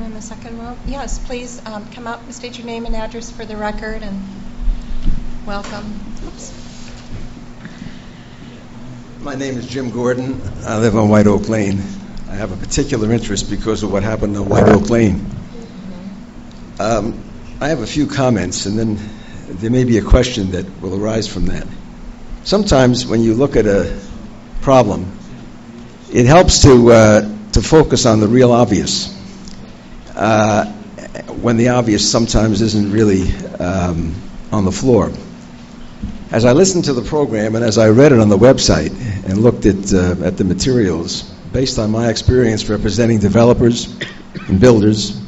in the second row. Yes, please come up and state your name and address for the record, and welcome. Oops. My name is Jim Gordon. I live on White Oak Lane. I have a particular interest because of what happened on White Oak Lane. I have a few comments, and then there may be a question that will arise from that. Sometimes when you look at a problem, it helps to focus on the real obvious, when the obvious sometimes isn't really on the floor. As I listened to the program and as I read it on the website and looked at the materials, based on my experience representing developers and builders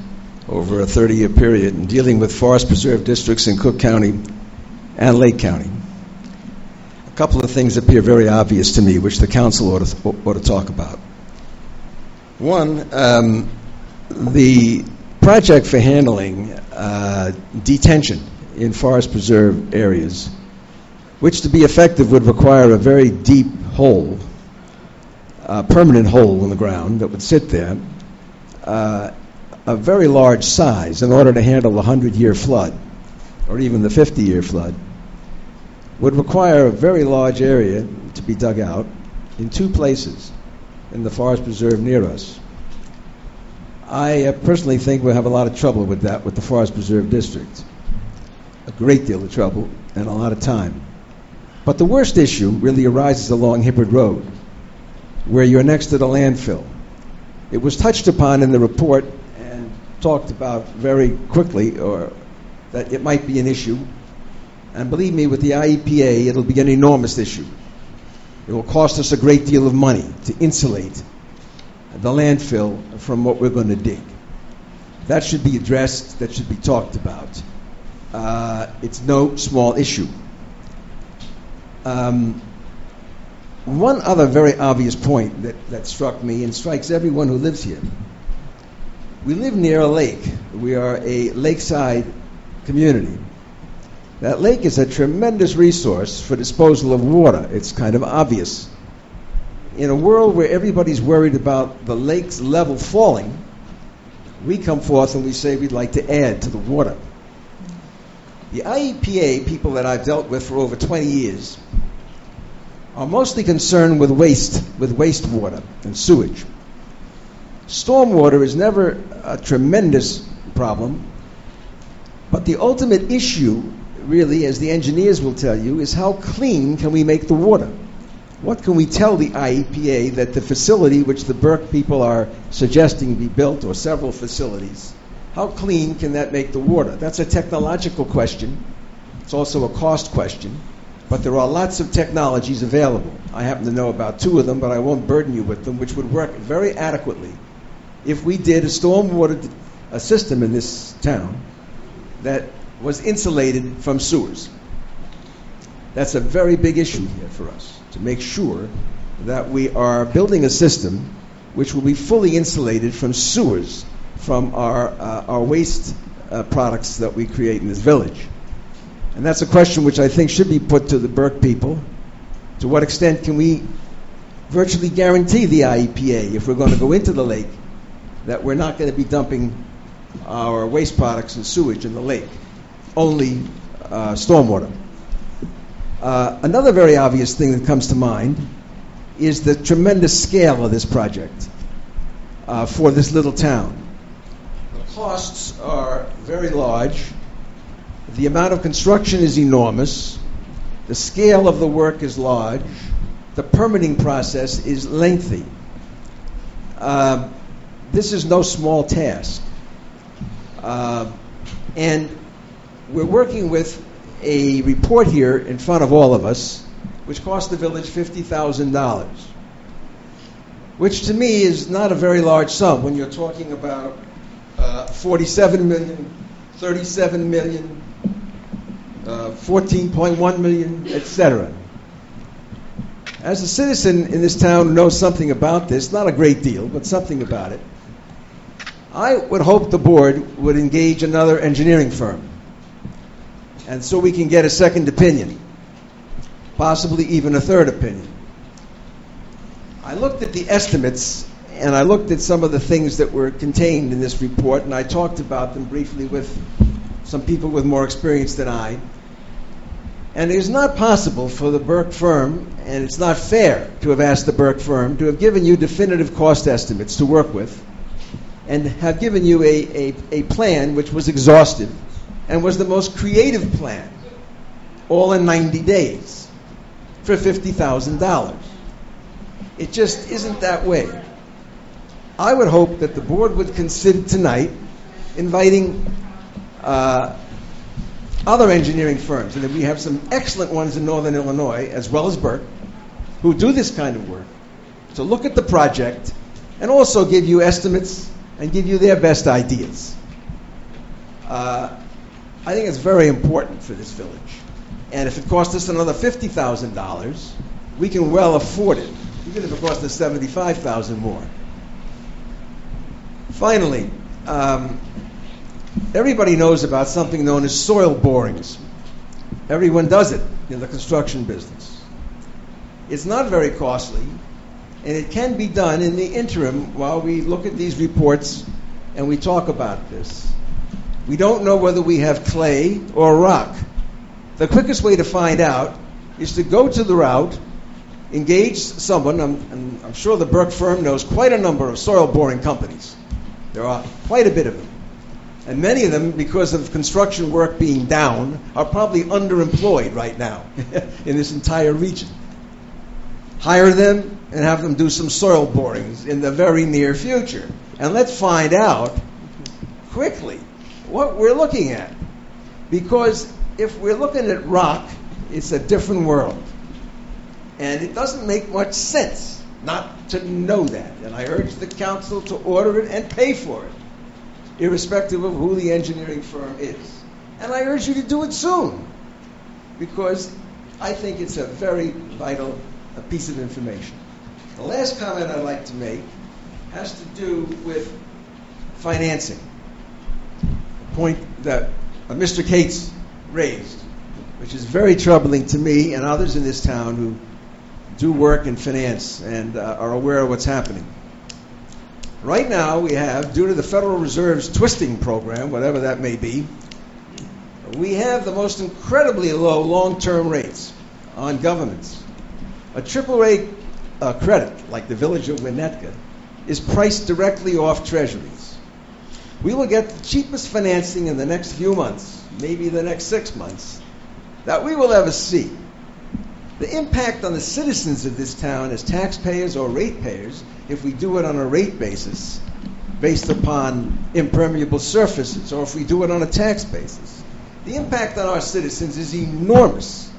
over a 30-year period and dealing with forest preserve districts in Cook County and Lake County, a couple of things appear very obvious to me, which the council ought to talk about. One, the project for handling detention in forest preserve areas, which to be effective would require a very deep hole, permanent hole in the ground that would sit there, a very large size in order to handle the 100-year flood or even the 50-year flood, would require a very large area to be dug out in two places in the forest preserve near us. I personally think we'll have a lot of trouble with that with the forest preserve district, a great deal of trouble and a lot of time. But the worst issue really arises along Hibbard Road, where you're next to the landfill. It was touched upon in the report and talked about very quickly, or that it might be an issue. And believe me, with the IEPA, it'll be an enormous issue. It will cost us a great deal of money to insulate the landfill from what we're going to dig. That should be addressed, that should be talked about. It's no small issue. One other very obvious point that struck me and strikes everyone who lives here. We live near a lake. We are a lakeside community. That lake is a tremendous resource for disposal of water. It's kind of obvious. In a world where everybody's worried about the lake's level falling, we come forth and we say we'd like to add to the water. The IEPA people that I've dealt with for over 20 years are mostly concerned with wastewater and sewage. Stormwater is never a tremendous problem, but the ultimate issue, really, as the engineers will tell you, is how clean can we make the water? What can we tell the IEPA that the facility which the Burke people are suggesting be built, or several facilities, how clean can that make the water? That's a technological question. It's also a cost question. But there are lots of technologies available. I happen to know about two of them, but I won't burden you with them, which would work very adequately if we did a stormwater system in this town that was insulated from sewers. That's a very big issue here for us, to make sure that we are building a system which will be fully insulated from sewers, from our waste products that we create in this village. And that's a question which I think should be put to the Burke people. To what extent can we virtually guarantee the IEPA, if we're going to go into the lake, that we're not going to be dumping our waste products and sewage in the lake, only stormwater? Another very obvious thing that comes to mind is the tremendous scale of this project for this little town. The costs are very large. The amount of construction is enormous. The scale of the work is large. The permitting process is lengthy. This is no small task. And we're working with a report here in front of all of us, which cost the village $50,000, which to me is not a very large sum when you're talking about 47 million, 37 million, 14.1 million, etc. As a citizen in this town who knows something about this, not a great deal, but something about it, I would hope the board would engage another engineering firm, and so we can get a second opinion, possibly even a third opinion. I looked at the estimates, and I looked at some of the things that were contained in this report, and I talked about them briefly with some people with more experience than I. And it is not possible for the Burke firm, and it's not fair to have asked the Burke firm to have given you definitive cost estimates to work with, and have given you a plan which was exhaustive and was the most creative plan, all in 90 days, for $50,000. It just isn't that way. I would hope that the board would consider tonight inviting other engineering firms, and that we have some excellent ones in Northern Illinois, as well as Burke, who do this kind of work, to look at the project and also give you estimates and give you their best ideas. I think it's very important for this village. And if it costs us another $50,000, we can well afford it, even if it costs us $75,000 more. Finally, everybody knows about something known as soil borings. Everyone does it in the construction business. It's not very costly, and it can be done in the interim while we look at these reports and we talk about this. We don't know whether we have clay or rock. The quickest way to find out is to go to the route, engage someone. I'm sure the Burke firm knows quite a number of soil boring companies. There are quite a bit of them. And many of them, because of construction work being down, are probably underemployed right now in this entire region. Hire them and have them do some soil borings in the very near future. And let's find out quickly what we're looking at. Because if we're looking at rock, it's a different world. And it doesn't make much sense not to know that. And I urge the council to order it and pay for it, irrespective of who the engineering firm is. And I urge you to do it soon, because I think it's a very vital piece of information. The last comment I'd like to make has to do with financing, a point that Mr. Cates raised, which is very troubling to me and others in this town who do work in finance and are aware of what's happening. Right now we have, due to the Federal Reserve's twisting program, whatever that may be, we have the most incredibly low long-term rates on governments. A AAA credit, like the village of Winnetka, is priced directly off treasuries. We will get the cheapest financing in the next few months, maybe the next 6 months, that we will ever see. The impact on the citizens of this town as taxpayers or ratepayers, if we do it on a rate basis, based upon impermeable surfaces, or if we do it on a tax basis, the impact on our citizens is enormous.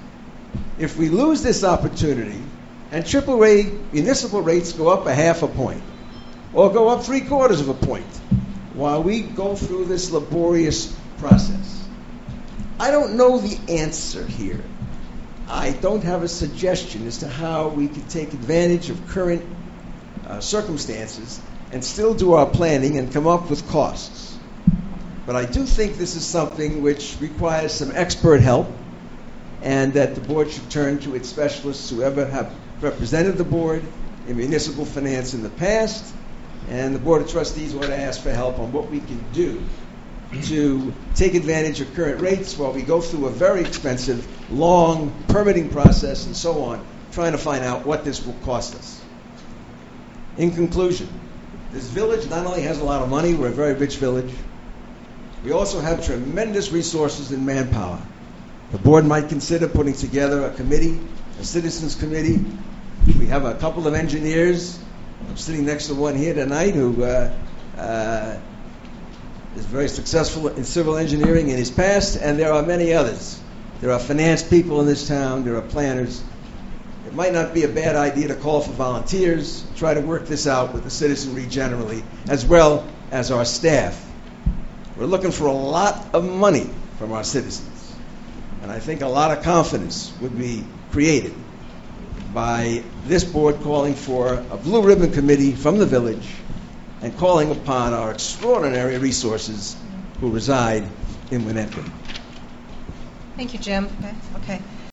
If we lose this opportunity and AAA municipal rates go up 0.5 point, or go up 0.75 points, while we go through this laborious process, I don't know the answer here. I don't have a suggestion as to how we could take advantage of current circumstances and still do our planning and come up with costs. But I do think this is something which requires some expert help, and that the board should turn to its specialists who ever have represented the board in municipal finance in the past, and the Board of Trustees ought to ask for help on what we can do to take advantage of current rates while we go through a very expensive, long permitting process and so on, trying to find out what this will cost us. In conclusion, this village not only has a lot of money, we're a very rich village, we also have tremendous resources in manpower. The board might consider putting together a committee, a citizens committee. We have a couple of engineers. I'm sitting next to one here tonight who is very successful in civil engineering in his past, and there are many others. There are finance people in this town, there are planners. It might not be a bad idea to call for volunteers, try to work this out with the citizenry generally, as well as our staff. We're looking for a lot of money from our citizens, and I think a lot of confidence would be created by this board calling for a blue ribbon committee from the village and calling upon our extraordinary resources who reside in Winnetka. Thank you, Jim. Okay.